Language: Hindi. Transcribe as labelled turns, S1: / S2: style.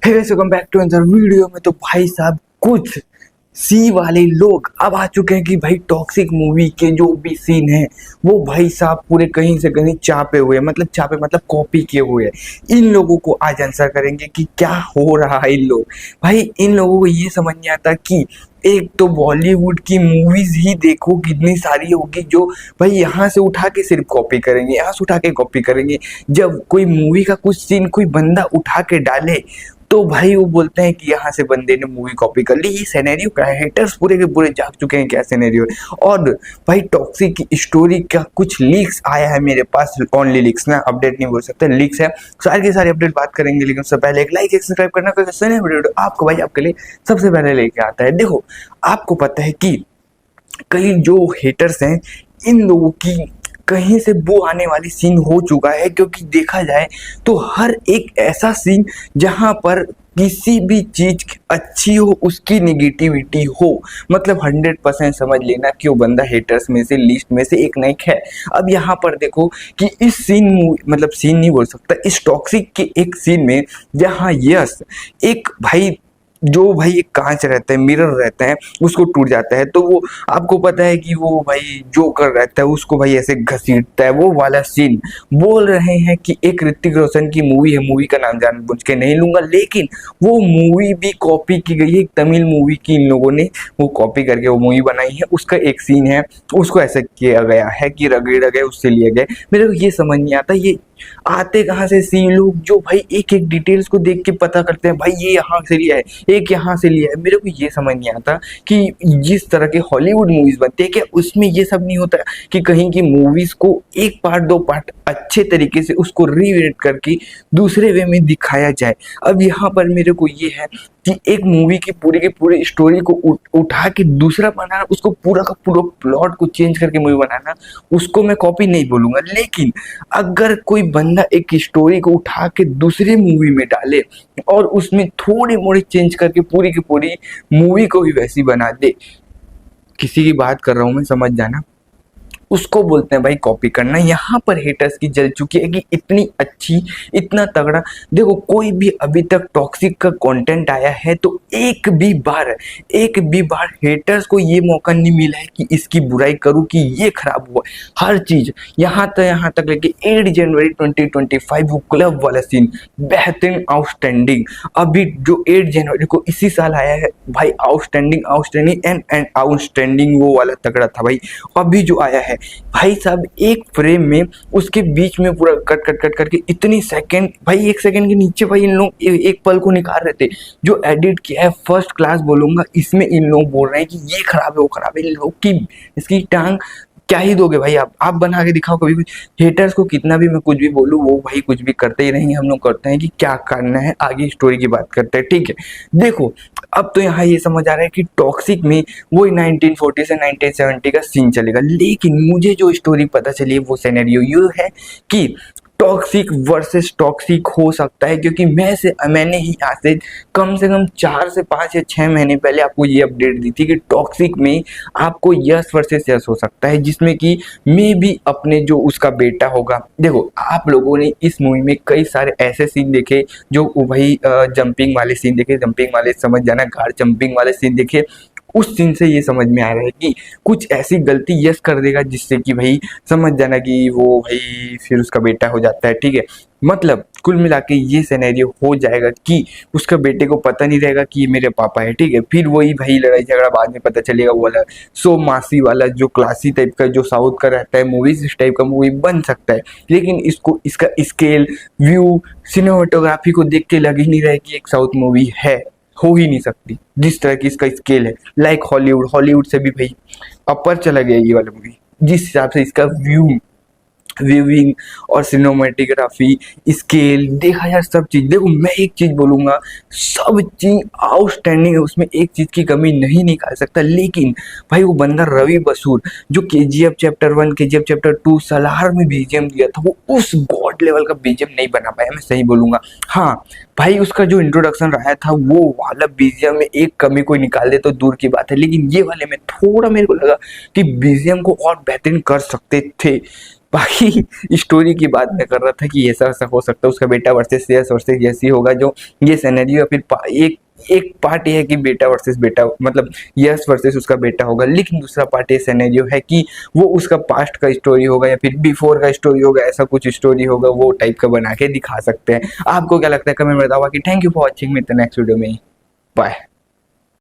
S1: Hey guys, welcome back to another video में। तो भाई साहब, कुछ सी वाले लोग अब आ चुके हैं कि भाई टॉक्सिक मूवी के जो भी सीन है वो भाई साहब पूरे कहीं से कहीं चापे हुए हैं, मतलब कॉपी किए हुए हैं। इन लोगों को आज आंसर करेंगे कि क्या हो रहा है। इन लोग भाई, इन लोगों को ये समझ नहीं आता कि एक तो बॉलीवुड की मूवीज ही देखो कितनी सारी होगी जो भाई यहाँ से उठा के सिर्फ कॉपी करेंगे, यहाँ से उठा के कॉपी करेंगे। जब कोई मूवी का कुछ सीन कोई बंदा उठा के डाले तो भाई वो बोलते हैं कि यहाँ से बंदे ने मूवी कॉपी कर ली। ये सिनेरियो क्या है? हेटर्स पूरे के पूरे जाग चुके हैं क्या सिनेरियो है। और भाई टॉक्सिक की स्टोरी का कुछ लीक्स आया है मेरे पास, ओनली लीक्स ना, अपडेट नहीं बोल सकते, लीक्स है। सारी की सारी अपडेट बात करेंगे, लेकिन उससे पहले एक लाइक एक सब्सक्राइब करना, कोई वीडियो आपको भाई आपके लिए सबसे पहले लेके आता है। देखो, आपको पता है कि कई जो हेटर्स हैं इन लोगों की कहीं से वो आने वाली सीन हो चुका है, क्योंकि देखा जाए तो हर एक ऐसा सीन जहां पर किसी भी चीज अच्छी हो उसकी निगेटिविटी हो, मतलब 100% समझ लेना कि वो बंदा हेटर्स में से लिस्ट में से एक नहीं है। अब यहाँ पर देखो कि इस सीन, मतलब सीन नहीं बोल सकता, इस टॉक्सिक के एक सीन में जहाँ यस एक भाई जो भाई एक कांच रहता है, मिरर रहता है, उसको टूट जाता है, तो वो आपको पता है कि वो भाई जोकर रहता है, उसको भाई ऐसे घसीटता है। वो वाला सीन बोल रहे हैं कि एक ऋतिक रोशन की मूवी है, मूवी का नाम जानबूझ के नहीं लूंगा, लेकिन वो मूवी भी कॉपी की गई है। एक तमिल मूवी की इन लोगों ने वो कॉपी करके वो मूवी बनाई है। उसका एक सीन है, उसको ऐसा किया गया है कि रगड़े गए, उससे लिए गए। मेरे को ये समझ नहीं आता ये आते कहाँ से सी लोग जो भाई एक एक डिटेल्स को देख के पता करते हैं भाई ये यहाँ से लिया है, एक यहाँ से लिया है। मेरे को ये समझ नहीं आता कि जिस तरह के हॉलीवुड मूवीज बनते हैं क्या उसमें ये सब नहीं होता कि कहीं की मूवीज को एक पार्ट दो पार्ट अच्छे तरीके से उसको रीएडिट करके दूसरे वे में दिखाया जाए। अब यहाँ पर मेरे को ये है कि एक मूवी की पूरी स्टोरी को उठा के दूसरा बनाना, उसको पूरा का पूरा प्लॉट को चेंज करके मूवी बनाना, उसको मैं कॉपी नहीं बोलूंगा। लेकिन अगर कोई बंदा एक स्टोरी को उठा के दूसरी मूवी में डाले और उसमें थोड़ी मोड़ी चेंज करके पूरी की पूरी मूवी को भी वैसी बना दे, किसी की बात कर रहा हूं मैं, समझ जाना, उसको बोलते हैं भाई कॉपी करना। यहाँ पर हेटर्स की जल चुकी है कि इतनी अच्छी, इतना तगड़ा। देखो, कोई भी अभी तक टॉक्सिक का कंटेंट आया है तो एक भी बार हेटर्स को ये मौका नहीं मिला है कि इसकी बुराई करूं कि ये खराब हुआ। हर चीज यहाँ तक लेके 8 जनवरी 2025 वो क्लब वाला सीन बेहतरीन, आउटस्टैंडिंग। अभी जो 8 जनवरी को इसी साल आया है भाई, आउटस्टैंडिंग एंड आउटस्टैंडिंग वो वाला तगड़ा था भाई। अभी जो आया है भाई साहब, एक फ्रेम में उसके बीच में पूरा कट करके इतनी सेकंड, भाई 1 सेकंड के नीचे भाई इन लोग एक पल को निकाल रहे थे। जो एडिट किया है फर्स्ट क्लास बोलूंगा, इसमें इन लोग बोल रहे हैं कि ये खराब है वो खराब है। इन लोग की इसकी टांग क्या ही दोगे भाई, आप बना के दिखाओ कभी कुछ। हेटर्स को कितना भी मैं कुछ भी बोलूँ वो भाई कुछ भी करते ही रहेंगे। हम लोग करते हैं कि क्या करना है, आगे स्टोरी की बात करते हैं, ठीक है। देखो, अब तो यहाँ ये समझ आ रहा है कि टॉक्सिक में वही 1940 से 1970 का सीन चलेगा, लेकिन मुझे जो स्टोरी पता चली है वो सिनेरियो ये है कि टॉक्सिक वर्सेस टॉक्सिक हो सकता है। क्योंकि मैंने ही यहाँ से कम 4 से 5 या 6 महीने पहले आपको ये अपडेट दी थी कि टॉक्सिक में आपको यस वर्सेस यस हो सकता है, जिसमें कि मे भी अपने जो उसका बेटा होगा। देखो, आप लोगों ने इस मूवी में कई सारे ऐसे सीन देखे जो भाई जंपिंग वाले सीन देखे, जंपिंग वाले समझ जाना, कार जंपिंग वाले सीन देखे। उस सीन से ये समझ में आ रहा है कि कुछ ऐसी गलती यस कर देगा जिससे कि भाई समझ जाना कि वो भाई फिर उसका बेटा हो जाता है, ठीक है। मतलब कुल मिला के ये सिनेरियो हो जाएगा कि उसका बेटे को पता नहीं रहेगा कि ये मेरे पापा है, ठीक है। फिर वही भाई लड़ाई झगड़ा बाद में पता चलेगा, वो वाला सो मासी वाला जो क्लासी टाइप का जो साउथ का रहता है मूवीज, इस टाइप का मूवी बन सकता है। लेकिन इसको इसका स्केल, व्यू, सिनेमेटोग्राफी को देख के लग ही नहीं रहा कि एक साउथ मूवी है, हो ही नहीं सकती जिस तरह की इसका स्केल है। लाइक हॉलीवुड से भी भाई अपर चला गया ये वाला मूवी, जिस हिसाब से इसका व्यूइंग और सिनेमेटोग्राफी, स्केल देखा यार, सब चीज। देखो, मैं एक चीज बोलूंगा, सब चीज आउटस्टैंडिंग है, उसमें एक चीज की कमी नहीं निकाल सकता। लेकिन भाई वो बंदा रवि बसूर जो KGF chapter 1, KGF chapter 2 Salaar में बीजीएम दिया था, वो उस गॉड लेवल का बीजीएम नहीं बना पाया, मैं सही बोलूंगा। हाँ भाई, उसका जो इंट्रोडक्शन रहा था वो वाला बीजीएम में एक कमी कोई निकाल दे तो दूर की बात है, लेकिन ये वाले में थोड़ा मेरे को लगा कि बीजीएम को और बेहतरीन कर सकते थे। बाकी स्टोरी की बात मैं कर रहा था कि ऐसा ऐसा हो सकता है, उसका बेटा वर्सेस यस वर्सेस यस होगा जो ये सिनेरियो। फिर एक एक पार्ट ये है कि बेटा वर्सेस बेटा, मतलब यस वर्सेस उसका बेटा होगा, लेकिन दूसरा पार्ट ये सिनेरियो है कि वो उसका पास्ट का स्टोरी होगा या फिर बिफोर का स्टोरी होगा, ऐसा कुछ स्टोरी होगा, वो टाइप का बना के दिखा सकते हैं। आपको क्या लगता है कमेंट में बताओ। कि थैंक यू फॉर वॉचिंग, मिलते हैं नेक्स्ट वीडियो में। बाय।